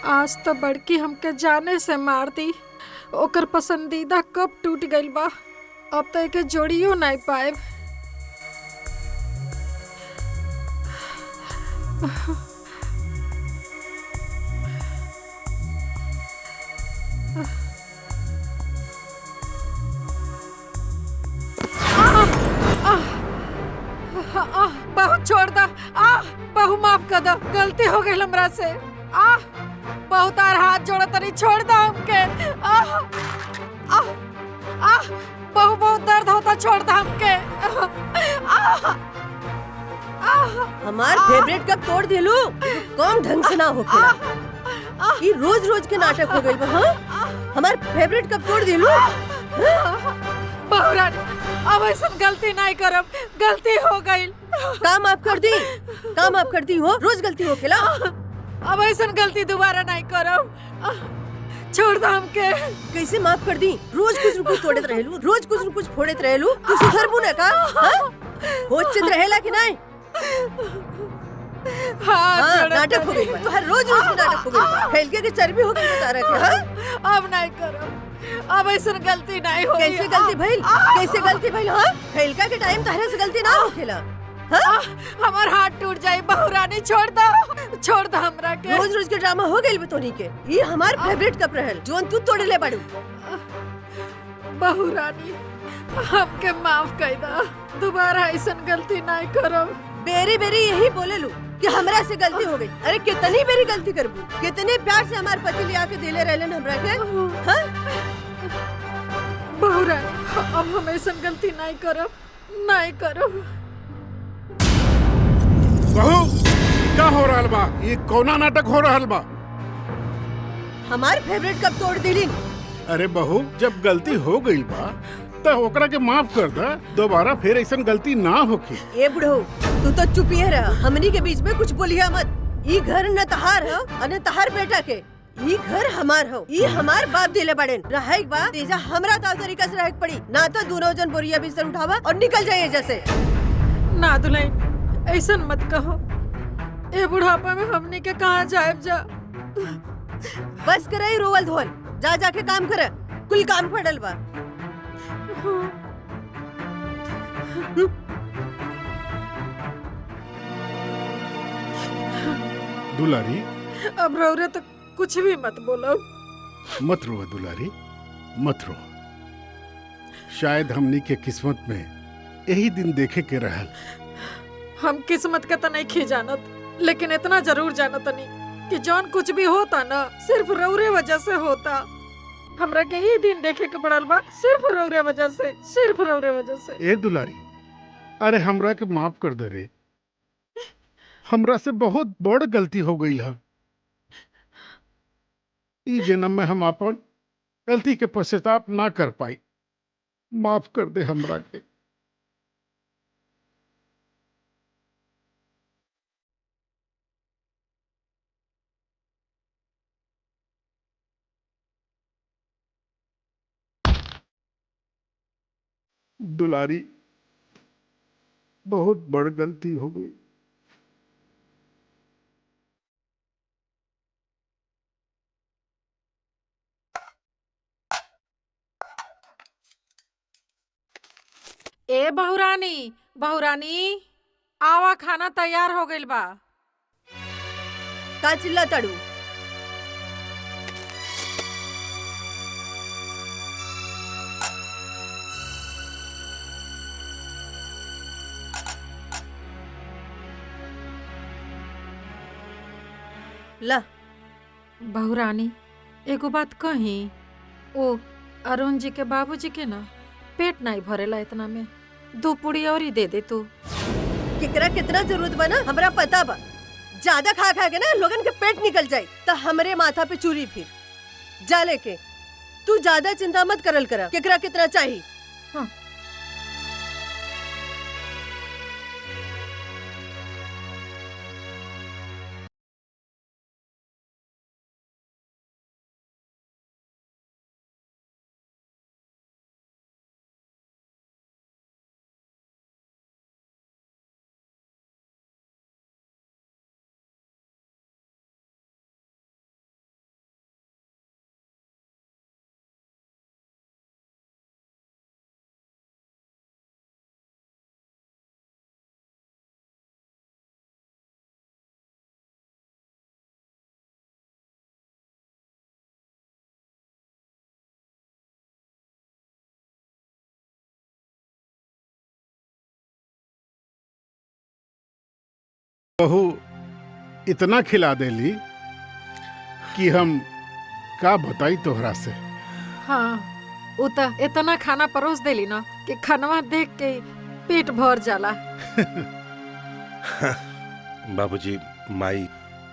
आज तो बड़की हमके जाने से मार दी। ओकर पसंदीदा कब टूट गइल बा, अब तो एके जोड़ियो नहीं पाए। बहुत छोड़ दा। बहु माफ कर दो, गलती हो गई हमरा से। बहुत आर हाथ जोड़ा तनी, छोड़ दो हमके। बहु बहुत दर्द होता, छोड़ दो हमके। हमार फेवरेट कब तोड़ दिलू, कौन ढंग से ना होखेला। ये रोज रोज के नाटक हो गइल बा। हाँ, हमार फेवरेट कब तोड़ दिलू। बहुरानी, अब ऐसा गलती नहीं करब, गलती हो गइल। का माफ कर दी, का माफ कर दी हो, रोज गलती होखेला। अब ऐसा गलती दोबारा नहीं करब, छोड़ दो हमके। कैसे माफ कर दी, रोज कुछ न कुछ तोड़त रहेलू, रोज कुछ न कुछ फोड़त रहेलू। तू सुधरबू ना का? हाँ, होश चित रहेला कि नहीं? हाँ, नाटक हो गई, तो हर रोज रोज नाटक हो गई। फैलके के चर्बी हो गई बता रहा है। हाँ, अब नहीं करब, अब ऐसा गलती नहीं होगी। कैसे गलती भइल, कैसे गलती भइल? हाँ, फैलका के टाइम तहरे से गलती ना होखेला। हाँ? हमार हाथ टूट जाए, बहुरानी छोड़ दो, छोड़ दो हमरा के। रोज रोज के ड्रामा हो गइल बतोनी के। ये हमार फेवरेट कप रहल, जोन तू तोड़े ले बाड़ू। बहुरानी, हमके माफ कर दो, दोबारा ऐसा गलती नहीं करब। बेरी बेरी यही बोले लू कि हमरा से गलती हो गई। अरे कितनी बेरी गलती करबू, कितने प्यार से हमार पति ले आके देले रहलन हमरा के। हाँ? बहुरानी, अब हम ऐसा गलती नहीं करब, नहीं करब। बहू, क्या हो रहल बा? ये कौना नाटक हो रहल बा? हमार फेवरेट कप तोड़ दिलिन। अरे बहू, जब गलती हो गई बा तो ओकरा के माफ कर दा, दोबारा फिर ऐसा गलती ना होके। ए बुढ़ो, तू तो चुप ही रहा, हमनी के बीच में कुछ बोलिया मत। ई घर न तहार हो और न तहार बेटा के। ई घर हमार हो, ई हमार बाप दिले बड़ेन। रहे बा तेजा हमरा ताव तरीका से रहे पड़ी, ना तो दोनों जन बोरिया बिस्तर उठावा और निकल जाइए जैसे। ना दुल्हन, ऐसा मत कहो। ए बुढ़ापा में हमने के कहाँ जाएब जा। बस करे रोवल धोल, जा जाके काम करे, कुल काम पड़ल बा। दुलारी, अब रौरे तो कुछ भी मत बोलो। मत रो दुलारी, मत रो। शायद हमनी के किस्मत में यही दिन देखे के रहल। हम किस्मत का तो नहीं खी जानत, लेकिन इतना जरूर जानत नहीं कि जौन कुछ भी होता ना, सिर्फ रौरे वजह से होता। हमरा के ही दिन देखे के पड़ल बा, सिर्फ रौरे वजह से, सिर्फ रौरे वजह से। ए दुलारी, अरे हमरा के माफ कर दे रे। हमरा से बहुत बड़ गलती हो गई है। ई जन्म में हम अपन गलती के पश्चाताप ना कर पाई। माफ कर दे हमरा के। दुलारी, बहुत बड़ गलती हो गई। ए बहुरानी, बहुरानी, आवा, खाना तैयार हो गइल बा। का चिल्ला ताड़ू? ला। बहुरानी, एगो बात कही, ओ अरुण जी के बाबूजी के ना पेट नहीं भरेला इतना में, 2 पूड़ी और ही दे दे तू। केकरा कितना जरूरत बा ना हमरा पता बा। ज्यादा खा खा के ना लोगन के पेट निकल जाए तो हमरे माथा पे चूरी फिर जा लेके। तू ज्यादा चिंता मत करल करा, केकरा कितना चाहिए। हाँ। बहू इतना खिला देली कि हम का बताई तोहरा से। हाँ उ त इतना खाना परोस देली ना कि खानवा देख के पेट भर जाला। बाबूजी माई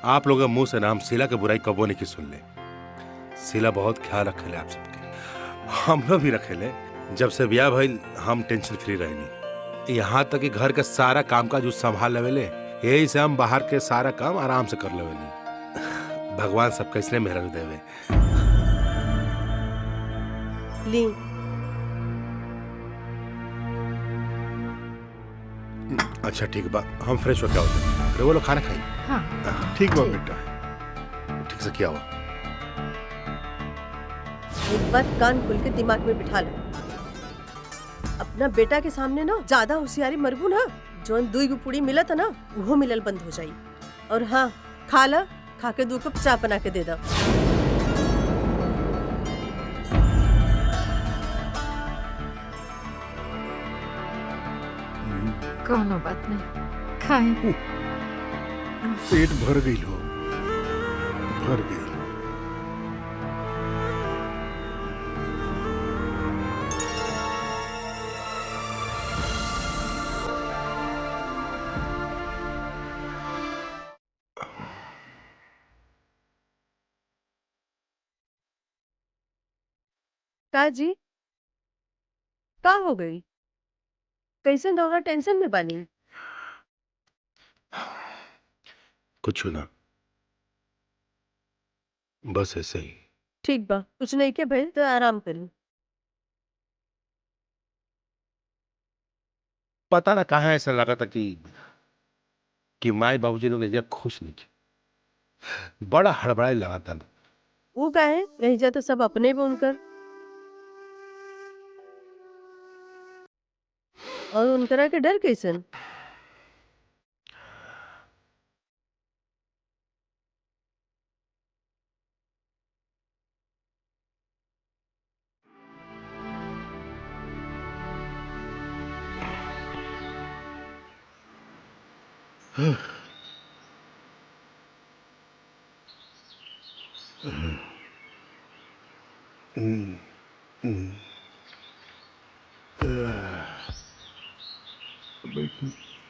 आप लोग मुंह से नाम शीला के बुराई कबो नहीं की सुन ले। शीला बहुत ख्याल रखेले आप सबके, हम लोग भी रखेले। जब से ब्याह भइल हम टेंशन फ्री रहनी, यहाँ तक कि घर के सारा काम काज संभाल लेवेले। यही से हम बाहर के सारा काम आराम से कर लेवेली। भगवान सब कैसे मेहर देवे। ली अच्छा ठीक बा, हम फ्रेश हो क्या होते वो लोग खाना खाई। हाँ ठीक बा बेटा। ठीक से किया हुआ। एक बात कान खोल के दिमाग में बिठा लो, अपना बेटा के सामने ना ज्यादा होशियारी मरबू ना, जोन दुई गो पूड़ी मिलत है ना वो मिलल बंद हो जाई। और हाँ खा ला, खा के 2 कप चाय बना के दे दो। कोनो बात नहीं, खाए। पेट भर गई हो, भर गई। का जी का हो गई? कैसे दौरा टेंशन में बानी? कुछ ना, बस ऐसे ही। ठीक बा, कुछ नहीं के भाई तो आराम करी। पता ना कहाँ ऐसा लगा था कि माई बाबूजी लोग एजा खुश नहीं थे। बड़ा हड़बड़ाई लगा था। वो का है रह जा तो सब अपने भी उनकर, और उनकरा के डर कैसन?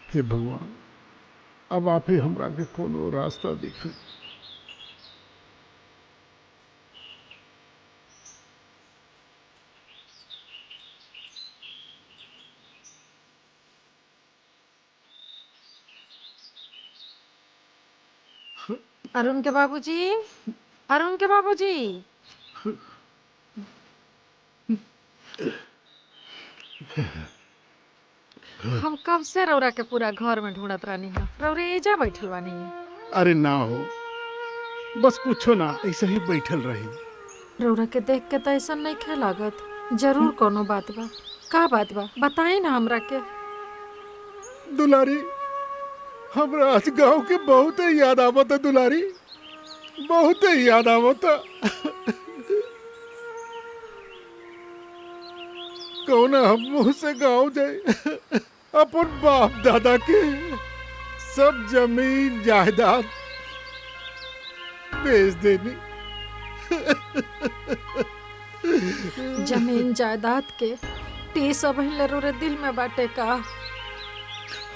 हे भगवान, अब आप ही हमरा के कोनो रास्ता दिखाई। अरुण के बाबूजी, अरुण के बाबूजी। हम कब से रौरा के पूरा घर में ढूंढत रहनी है, रौरे एजा बैठल बानी। अरे ना हो, बस पूछो ना, ऐसे ही बैठल रही। रौरा के देख के तो ऐसा नहीं खे लागत, जरूर कोनो बात बा। का बात बा बताई ना हमरा के। दुलारी, हमरा आज गांव के बहुत याद आवत है दुलारी, बहुत याद आवत है। कौन हम मुंह से गाँव जाए अपन बाप दादा के सब जमीन जायदाद बेच देनी। जमीन जायदाद के टीस रे दिल में बाटे का?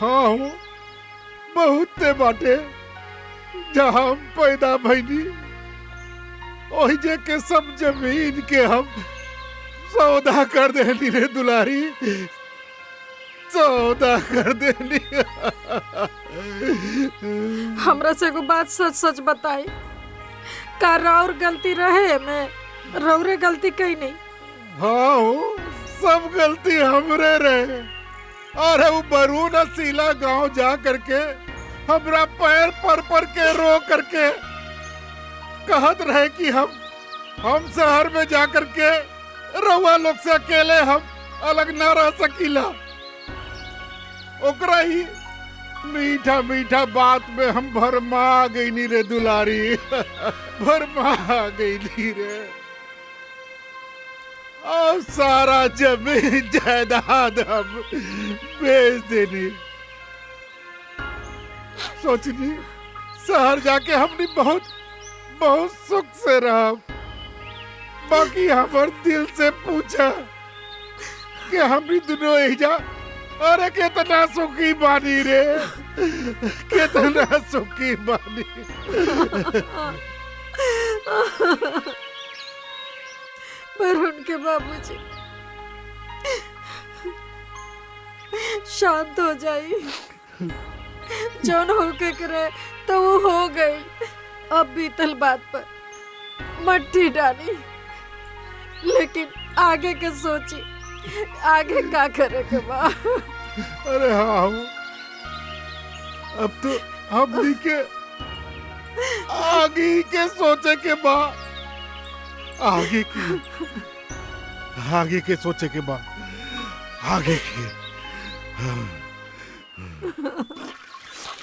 हाँ हो, बहुत बाटे। जहाँ हम पैदा भइनी वही जे के सब जमीन के हम सौदा कर देनी रे दुलारी, सौदा कर देनी। हमरा से एगो बात सच सच बताई, का रौर गलती रहे में? रौरे गलती कहीं नहीं। हाँ हो, सब गलती हमरे रहे। और वो बरून असीला गांव जा करके हमरा पैर पर के रो करके कहत रहे कि हम शहर में जा करके रउआ लोग से अकेले हम अलग ना रह सकीला। ओकरा ही मीठा मीठा बात में हम भरमा गई नी रे दुलारी, भरमा गई नी रे। और सारा जमीन जायदाद हम बेच देनी। सोचनी शहर जाके हमने बहुत बहुत सुख से रहा, बाकी हमार दिल से पूछा कि हमनी दोनों एजा अरे कितना सुखी बानी रे, कितना सुखी बानी। पर उनके बाबूजी शांत हो जाई, जौन होके करे तो वो हो गई। अब बीतल बात पर मट्टी डाली, लेकिन आगे के सोची, आगे का करे के बा। अरे हाँ, अब तो हमनी के आगे के सोचे के बा, आगे के सोचे के बा, आगे के।